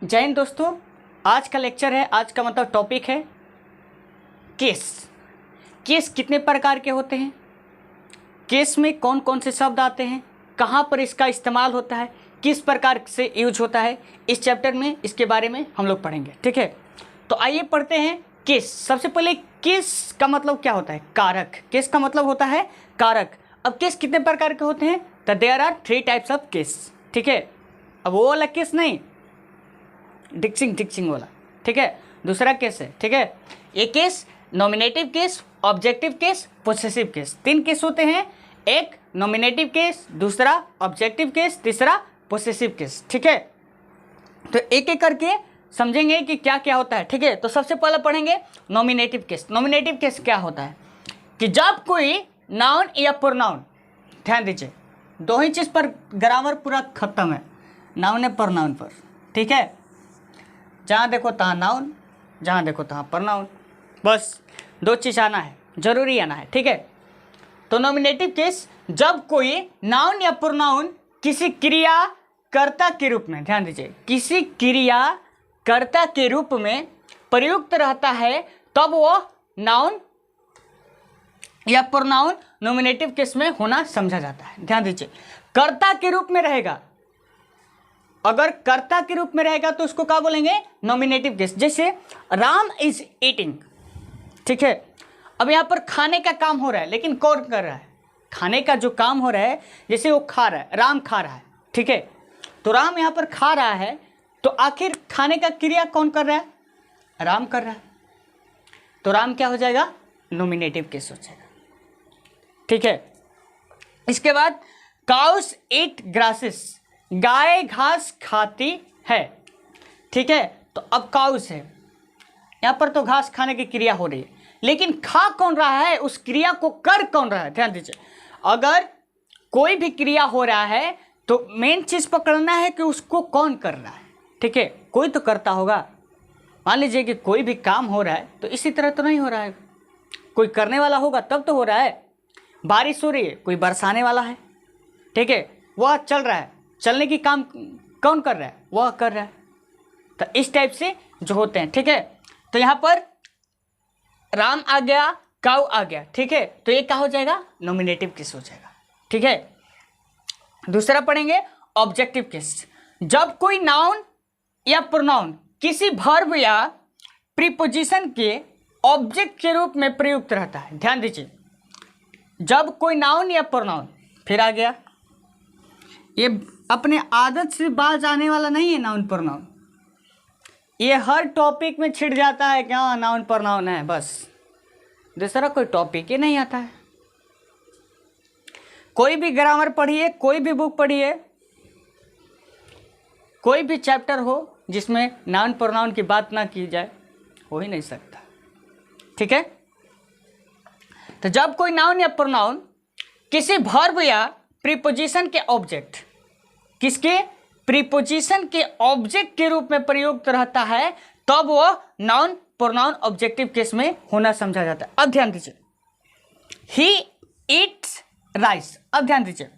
जय हिंद दोस्तों। आज का लेक्चर है, आज का मतलब टॉपिक है केस। केस कितने प्रकार के होते हैं, केस में कौन कौन से शब्द आते हैं, कहाँ पर इसका इस्तेमाल होता है, किस प्रकार से यूज होता है, इस चैप्टर में इसके बारे में हम लोग पढ़ेंगे। ठीक है, तो आइए पढ़ते हैं केस। सबसे पहले केस का मतलब क्या होता है? कारक। केस का मतलब होता है कारक। अब केस कितने प्रकार के होते हैं? तो there are 3 types of case. ठीक है, अब वो वाला केस नहीं, डिक्सिंग वाला। ठीक है, दूसरा केस है। ठीक है, एक case nominative case, objective case, possessive case. 3 case होते हैं, एक नॉमिनेटिव केस, दूसरा ऑब्जेक्टिव केस, तीसरा पोसेसिव केस। ठीक है, तो एक एक करके समझेंगे कि क्या क्या होता है। ठीक है, तो सबसे पहले पढ़ेंगे नॉमिनेटिव केस। नॉमिनेटिव केस क्या होता है कि जब कोई नाउन या प्रोनाउन, ध्यान दीजिए, 2 ही चीज़ पर ग्रामर पूरा खत्म है, नाउन है प्रोनाउन पर। ठीक है, जहाँ देखो तहाँ नाउन, जहाँ देखो तहाँ प्रोनाउन, बस 2 चीज़ आना है, जरूरी आना है। ठीक है, तो नॉमिनेटिव केस जब कोई नाउन या प्रोनाउन किसी क्रिया कर्ता के रूप में, ध्यान दीजिए, किसी क्रिया कर्ता के रूप में प्रयुक्त रहता है, तब वो नाउन या प्रोनाउन नॉमिनेटिव केस में होना समझा जाता है। ध्यान दीजिए, कर्ता के रूप में रहेगा। अगर कर्ता के रूप में रहेगा तो उसको क्या बोलेंगे? Nominative case. जैसे राम इज ईटिंग। ठीक है, अब यहाँ पर खाने का काम हो रहा है, लेकिन कौन कर रहा है? खाने का जो काम हो रहा है, जैसे वो खा रहा है, राम खा रहा है। ठीक है, तो राम यहाँ पर खा रहा है, तो आखिर खाने का क्रिया कौन कर रहा है? राम कर रहा है, तो राम क्या हो जाएगा? नॉमिनेटिव केस हो जाएगा। ठीक है, इसके बाद काउस ईट ग्रासेस, गाय घास खाती है। ठीक है, तो अब काउस है, यहाँ पर तो घास खाने की क्रिया हो रही है, लेकिन खा कौन रहा है? उस क्रिया को कर कौन रहा है? ध्यान दीजिए, अगर कोई भी क्रिया हो रहा है तो मेन चीज़ पकड़ना है कि उसको कौन कर रहा है। ठीक है, कोई तो करता होगा। मान लीजिए कि कोई भी काम हो रहा है तो इसी तरह तो नहीं हो रहा है, कोई करने वाला होगा तब तो हो रहा है। बारिश हो रही है, कोई बरसाने वाला है। ठीक है, वह चल रहा है, चलने की काम कौन कर रहा है? वह कर रहा है। तो इस टाइप से जो होते हैं। ठीक है, तो यहाँ पर राम आ गया, काऊ आ गया। ठीक है, तो ये क्या हो जाएगा? नॉमिनेटिव केस हो जाएगा। ठीक है, दूसरा पढ़ेंगे ऑब्जेक्टिव केस। जब कोई नाउन या प्रोनाउन किसी वर्ब या प्रीपोजिशन के ऑब्जेक्ट के रूप में प्रयुक्त रहता है। ध्यान दीजिए, जब कोई नाउन या प्रोनाउन, फिर आ गया, ये अपने आदत से बाज आने वाला नहीं है नाउन प्रोनाउन, ये हर टॉपिक में छिड़ जाता है कि हाँ नाउन प्रोनाउन है, बस दूसरा कोई टॉपिक ही नहीं आता है। कोई भी ग्रामर पढ़िए, कोई भी बुक पढ़िए, कोई भी चैप्टर हो जिसमें नाउन प्रोनाउन की बात ना की जाए, हो ही नहीं सकता। ठीक है, तो जब कोई नाउन या प्रोनाउन किसी वर्ब या प्रीपोजिशन के ऑब्जेक्ट, किसके? प्रीपोजिशन के ऑब्जेक्ट के रूप में प्रयुक्त रहता है, तब वो नाउन प्रोनाउन ऑब्जेक्टिव केस में होना समझा जाता है। अब ध्यान दीजिए, ही ईट्स राइस। अब ध्यान दीजिए,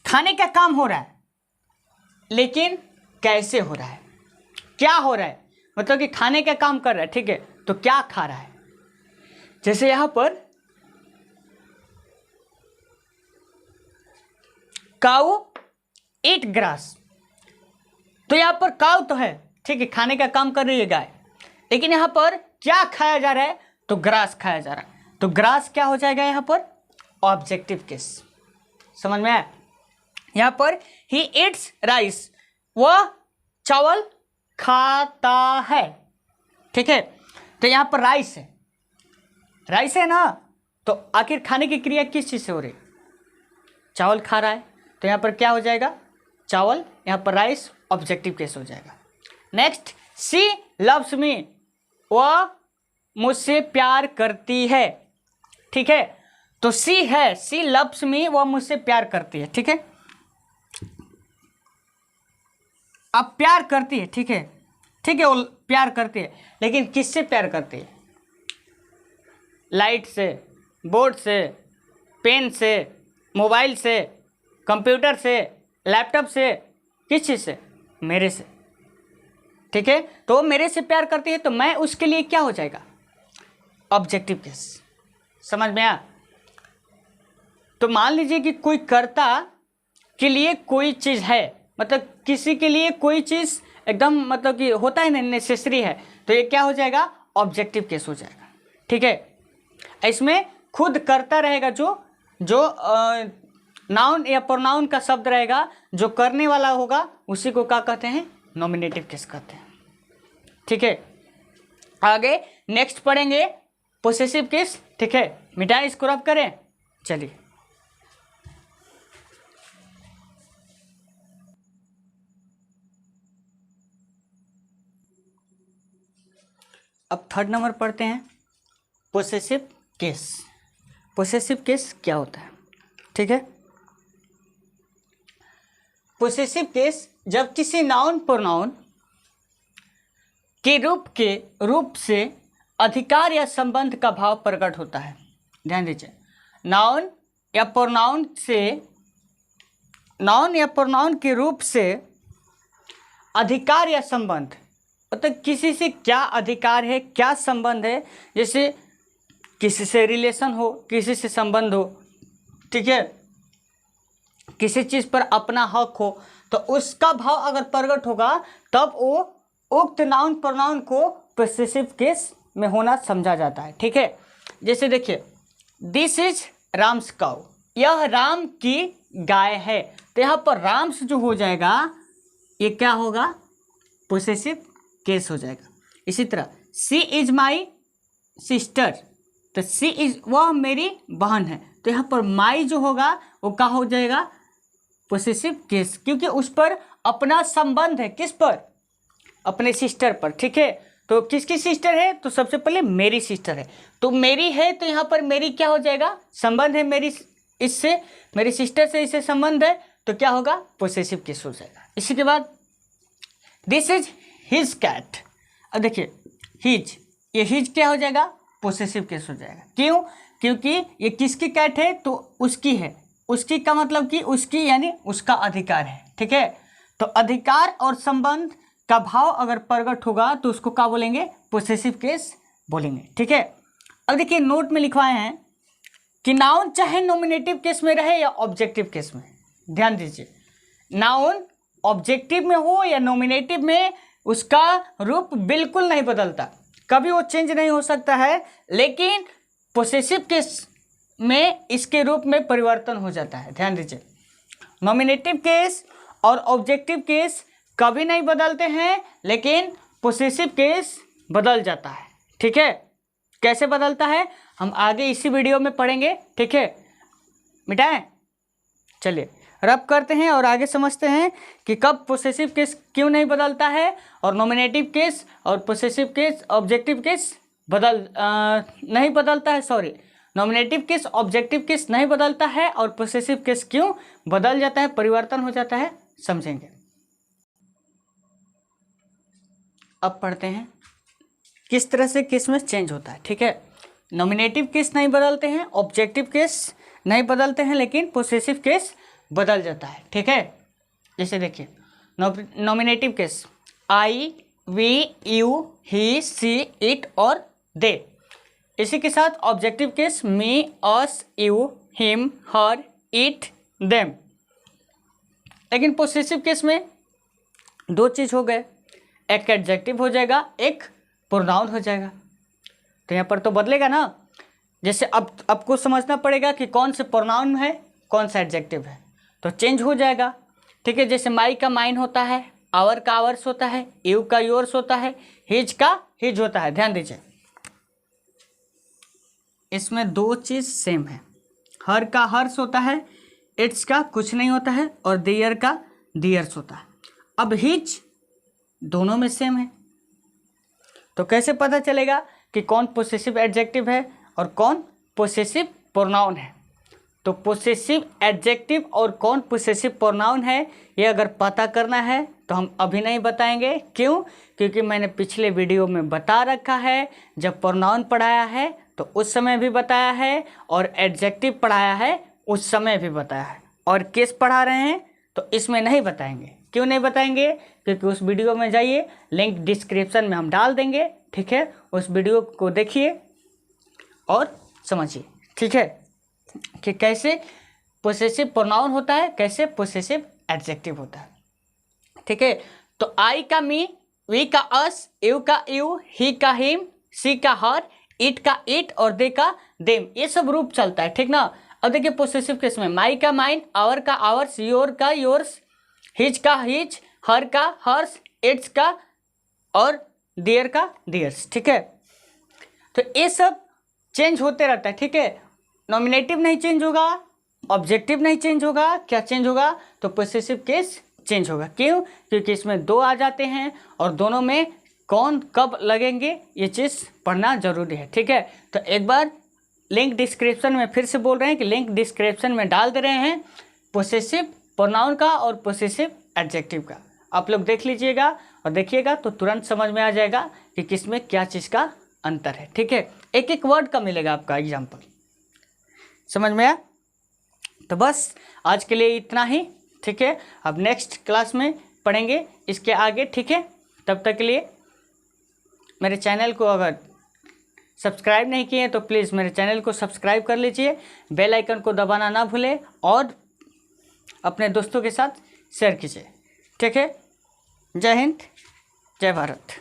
खाने का काम हो रहा है, लेकिन कैसे हो रहा है, क्या हो रहा है? मतलब कि खाने का काम कर रहा है, ठीक है, तो क्या खा रहा है? जैसे यहां पर काऊ ईट ग्रास, तो यहां पर काऊ तो है, ठीक है, खाने का काम कर रही है गाय, लेकिन यहां पर क्या खाया जा रहा है? तो ग्रास खाया जा रहा है, तो ग्रास क्या हो जाएगा यहां पर? Objective case. समझ में आया? यहां पर ही ईट्स राइस, वह चावल खाता है। ठीक है, तो यहां पर राइस है, राइस है ना, तो आखिर खाने की क्रिया किस चीज से हो रही? चावल खा रहा है, तो यहां पर क्या हो जाएगा? चावल, यहां पर राइस, ऑब्जेक्टिव केस हो जाएगा। नेक्स्ट, सी लव्स मी, वह मुझसे प्यार करती है। ठीक है, तो सी है, सी लव्स मी, वह मुझसे प्यार करती है। ठीक है, अब प्यार करती है, ठीक है, ठीक है, वो प्यार करती है, लेकिन किससे प्यार करती है? लाइट से, बोर्ड से, पेन से, मोबाइल से, कंप्यूटर से, लैपटॉप से, किस चीज़ से? मेरे से। ठीक है, तो वो मेरे से प्यार करती है तो मैं उसके लिए क्या हो जाएगा, ऑब्जेक्टिव केस। समझ में आया? तो मान लीजिए कि कोई कर्ता के लिए कोई चीज़ है, मतलब किसी के लिए कोई चीज़ एकदम मतलब कि होता है ना, नेसेसरी है, तो ये क्या हो जाएगा, ऑब्जेक्टिव केस हो जाएगा। ठीक है, इसमें खुद कर्ता रहेगा, जो नाउन या प्रोनाउन का शब्द रहेगा, जो करने वाला होगा उसी को क्या कहते हैं, नॉमिनेटिव केस कहते हैं। ठीक है, आगे नेक्स्ट पढ़ेंगे पोसेसिव केस। ठीक है, मिटाएं इसको, रब करें। चलिए अब थर्ड नंबर पढ़ते हैं, पोसेसिव केस। पोसेसिव केस क्या होता है? ठीक है, पोसेसिव केस जब किसी नाउन प्रोनाउन के रूप से अधिकार या संबंध का भाव प्रकट होता है। ध्यान दीजिए, नाउन या प्रोनाउन के रूप से अधिकार या संबंध, मतलब किसी से क्या अधिकार है, क्या संबंध है, जैसे किसी से रिलेशन हो, किसी से संबंध हो, ठीक है, किसी चीज़ पर अपना हक हो, तो उसका भाव अगर प्रकट होगा तब वो उक्त नाउन प्रोनाउन को पोसेसिव केस में होना समझा जाता है। ठीक है, जैसे देखिए, दिस इज राम्स काउ, यह राम की गाय है, तो यहाँ पर राम्स जो हो जाएगा ये क्या होगा, पोसेसिव केस हो जाएगा। इसी तरह सी इज माई सिस्टर, तो सी इज, वह मेरी बहन है, तो यहाँ पर माई जो होगा वो क्या हो जाएगा, पोसेसिव केस, क्योंकि उस पर अपना संबंध है। किस पर, अपने सिस्टर पर। ठीक है, तो किसकी सिस्टर है, तो सबसे पहले मेरी सिस्टर है, तो मेरी है, तो यहाँ पर मेरी क्या हो जाएगा, संबंध है मेरी इससे, मेरी सिस्टर से इससे संबंध है, तो क्या होगा, पोसेसिव केस हो जाएगा। इसी के बाद दिस इज हिज कैट, अब देखिए हिज, ये हिज क्या हो जाएगा, पोसेसिव केस हो जाएगा। क्यों, क्योंकि ये किसकी कैट है, तो उसकी है, उसकी का मतलब कि उसकी यानी उसका अधिकार है। ठीक है, तो अधिकार और संबंध का भाव अगर प्रकट होगा तो उसको क्या बोलेंगे, पोसेसिव केस बोलेंगे। ठीक है, अब देखिए नोट में लिखवाए हैं कि नाउन चाहे नॉमिनेटिव केस में रहे या ऑब्जेक्टिव केस में, ध्यान दीजिए, नाउन ऑब्जेक्टिव में हो या नॉमिनेटिव में, उसका रूप बिल्कुल नहीं बदलता, कभी वो चेंज नहीं हो सकता है, लेकिन पोसेसिव केस में इसके रूप में परिवर्तन हो जाता है। ध्यान दीजिए, नॉमिनेटिव केस और ऑब्जेक्टिव केस कभी नहीं बदलते हैं, लेकिन पोसेसिव केस बदल जाता है। ठीक है, कैसे बदलता है हम आगे इसी वीडियो में पढ़ेंगे। ठीक है, मिटाएं, चलिए रब करते हैं और आगे समझते हैं कि कब पोसेसिव केस क्यों नहीं बदलता है, और नॉमिनेटिव केस और पोसेसिव केस, ऑब्जेक्टिव केस नहीं बदलता है, sorry, nominative case objective case नहीं बदलता है, और पोसेसिव केस क्यों बदल जाता है, परिवर्तन हो जाता है, समझेंगे। अब पढ़ते हैं किस तरह से केस में चेंज होता है। ठीक है, नॉमिनेटिव केस नहीं बदलते हैं, ऑब्जेक्टिव केस नहीं बदलते हैं, लेकिन पोसेसिव केस बदल जाता है। ठीक है, जैसे देखिए nominative case I, we, you, he, she, it और दे। इसी के साथ objective case me, us, you, him, her, it, them. लेकिन पोसेसिव केस में दो चीज़ हो गए, एक एडजेक्टिव हो जाएगा, एक प्रोनाउन हो जाएगा, तो यहाँ पर तो बदलेगा ना। जैसे अब आपको समझना पड़ेगा कि कौन से प्रोनाउन है, कौन सा एडजेक्टिव है, तो चेंज हो जाएगा। ठीक है, जैसे माई का माइन होता है, आवर का आवर्स होता है, यू का योर्स होता है, हिज का हिज होता है। ध्यान दीजिए, इसमें दो चीज़ सेम है, हर का हर्स होता है, इट्स का कुछ नहीं होता है, और देयर का दियर्स होता है। अब हिज दोनों में सेम है, तो कैसे पता चलेगा कि कौन पोसेसिव एडजेक्टिव है और कौन पोसेसिव प्रोनाउन है? तो पोसेसिव एडजेक्टिव और कौन पोसेसिव प्रोनाउन है, ये अगर पता करना है तो हम अभी नहीं बताएंगे। क्यों? क्योंकि मैंने पिछले वीडियो में बता रखा है, जब प्रोनाउन पढ़ाया है तो उस समय भी बताया है, और एडजेक्टिव पढ़ाया है उस समय भी बताया है, और केस पढ़ा रहे हैं तो इसमें नहीं बताएंगे। क्यों नहीं बताएंगे? क्योंकि उस वीडियो में जाइए, लिंक डिस्क्रिप्शन में हम डाल देंगे, ठीक है। उस वीडियो को देखिए और समझिए, ठीक है, कि कैसे पोसेसिव प्रोनाउन होता है, कैसे पोसेसिव एडजेक्टिव होता है, ठीक है। तो आई का मी, वी का अस, यू का यू, ही का हिम, सी का हर, इट का इट और दे का देम, ये सब रूप चलता है, ठीक ना। अब देखिए पोसेसिव केस में माई का माइन, आवर का आवर्स, योर का योर्स, हिज का हिज, हर का हर्स, इट्स का और देयर का देयर्स, ठीक है। तो ये सब चेंज होते रहता है, ठीक है। नॉमिनेटिव नहीं चेंज होगा, ऑब्जेक्टिव नहीं चेंज होगा, क्या चेंज होगा? तो पोसेसिव केस चेंज होगा। क्यों? क्योंकि इसमें दो आ जाते हैं और दोनों में कौन कब लगेंगे ये चीज़ पढ़ना जरूरी है, ठीक है। तो एक बार लिंक डिस्क्रिप्शन में, फिर से बोल रहे हैं कि लिंक डिस्क्रिप्शन में डाल दे रहे हैं पोसेसिव प्रोनाउन का और पोसेसिव एडजेक्टिव का, आप लोग देख लीजिएगा और देखिएगा तो तुरंत समझ में आ जाएगा कि किसमें क्या चीज़ का अंतर है, ठीक है। एक एक वर्ड का मिलेगा आपका एग्जाम्पल, समझ में आया? तो बस आज के लिए इतना ही, ठीक है। अब नेक्स्ट क्लास में पढ़ेंगे इसके आगे, ठीक है। तब तक के लिए मेरे चैनल को अगर सब्सक्राइब नहीं किए तो प्लीज़ मेरे चैनल को सब्सक्राइब कर लीजिए, बेल आइकन को दबाना ना भूलें और अपने दोस्तों के साथ शेयर कीजिए, ठीक है। जय हिंद, जय भारत।